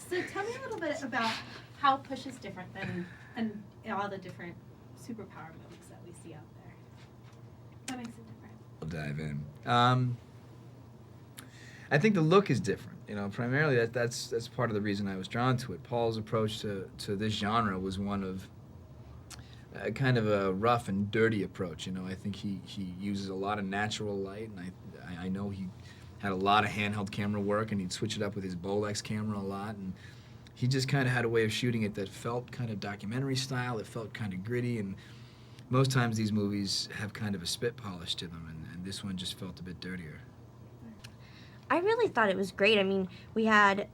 So tell me a little bit about how Push is different than all the different superpower movies that we see out there. What makes it different? I'll dive in. I think the look is different. You know, primarily that's part of the reason I was drawn to it. Paul's approach to this genre was one of kind of a rough and dirty approach. You know, I think he uses a lot of natural light, and I know he had a lot of handheld camera work, and he'd switch it up with his Bolex camera a lot, and he just kind of had a way of shooting it that felt kind of documentary style. It felt kind of gritty, and most times these movies have kind of a spit polish to them, and this one just felt a bit dirtier. I really thought it was great. I mean, we had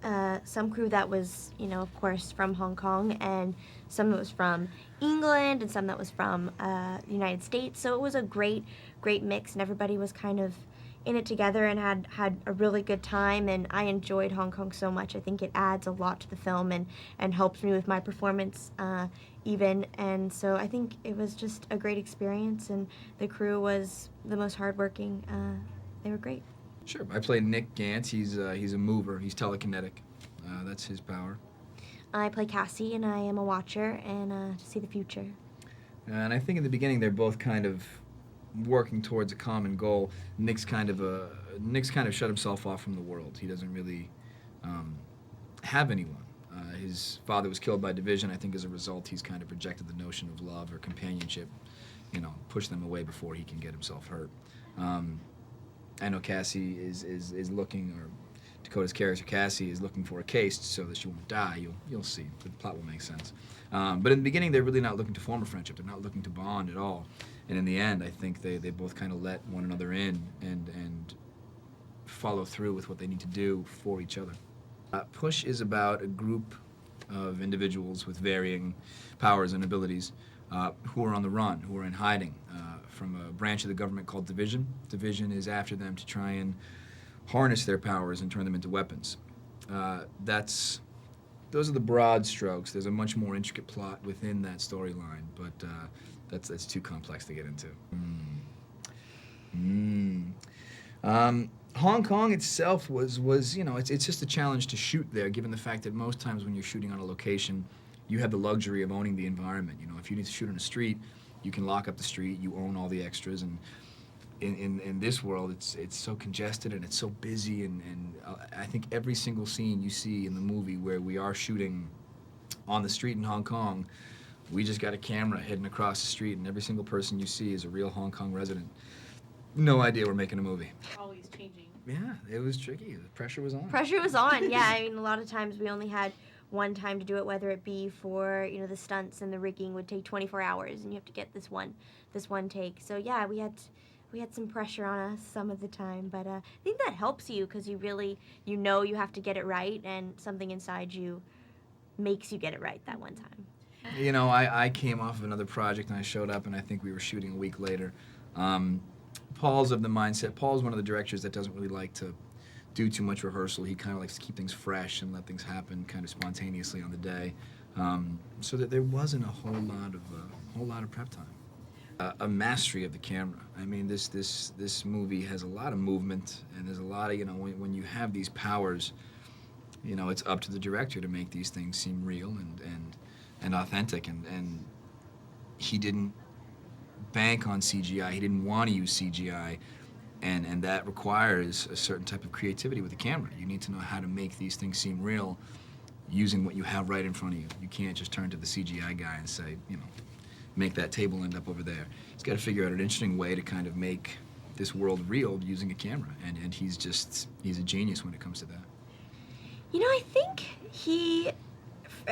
some crew that was, you know, of course, from Hong Kong, and some that was from England, and some that was from the United States. So it was a great mix, and everybody was kind of in it together and had a really good time, and I enjoyed Hong Kong so much. I think it adds a lot to the film and helps me with my performance even, and so I think it was just a great experience, and the crew was the most hardworking. They were great. Sure. I play Nick Gantz. He's a mover. He's telekinetic. That's his power. I play Cassie, and I am a watcher and to see the future. And I think in the beginning they're both kind of working towards a common goal. Nick's kind of shut himself off from the world. He doesn't really have anyone. His father was killed by division. I think as a result he's kind of rejected the notion of love or companionship. You know, pushed them away before he can get himself hurt. I know Cassie is looking, or Dakota's character Cassie is looking for a case so that she won't die. You'll see. The plot will make sense. But in the beginning, they're really not looking to form a friendship. They're not looking to bond at all. And in the end, I think they both kind of let one another in and follow through with what they need to do for each other. Push is about a group of individuals with varying powers and abilities who are on the run, who are in hiding from a branch of the government called Division. Division is after them to try and harness their powers and turn them into weapons. Those are the broad strokes. There's a much more intricate plot within that storyline, but that's too complex to get into. Hong Kong itself was you know, it's just a challenge to shoot there, given the fact that most times when you're shooting on a location, you have the luxury of owning the environment. You know, if you need to shoot on a street, you can lock up the street, you own all the extras, and in this world, it's so congested and it's so busy, and I think every single scene you see in the movie where we are shooting on the street in Hong Kong, we just got a camera hidden across the street, and every single person you see is a real Hong Kong resident. No idea we're making a movie. Always changing. Yeah, it was tricky. The pressure was on. Pressure was on, yeah. I mean, a lot of times we only had one time to do it, whether it be for, you know, the stunts and the rigging would take 24 hours, and you have to get this one take. So yeah, we had some pressure on us some of the time, but I think that helps you because you really, you know, you have to get it right, and something inside you makes you get it right that one time. You know, I came off of another project and I showed up, and I think we were shooting a week later. Paul's of the mindset. Paul's one of the directors that doesn't really like to do too much rehearsal. He kind of likes to keep things fresh and let things happen kind of spontaneously on the day, so that there wasn't a whole lot of prep time. A mastery of the camera. I mean, this movie has a lot of movement, and there's a lot of, you know, when you have these powers, you know, it's up to the director to make these things seem real and authentic, and he didn't bank on CGI. He didn't want to use CGI, and that requires a certain type of creativity with the camera. You need to know how to make these things seem real using what you have right in front of you. You can't just turn to the CGI guy and say, you know, make that table end up over there. He's got to figure out an interesting way to kind of make this world real using a camera, and he's a genius when it comes to that. You know, I think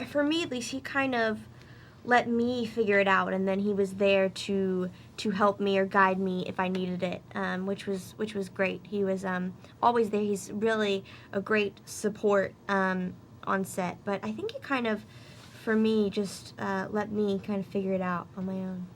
for me at least, he kind of let me figure it out, and then he was there to help me or guide me if I needed it, which was great. He was always there. He's really a great support on set, but I think he kind of, for me, just let me kind of figure it out on my own.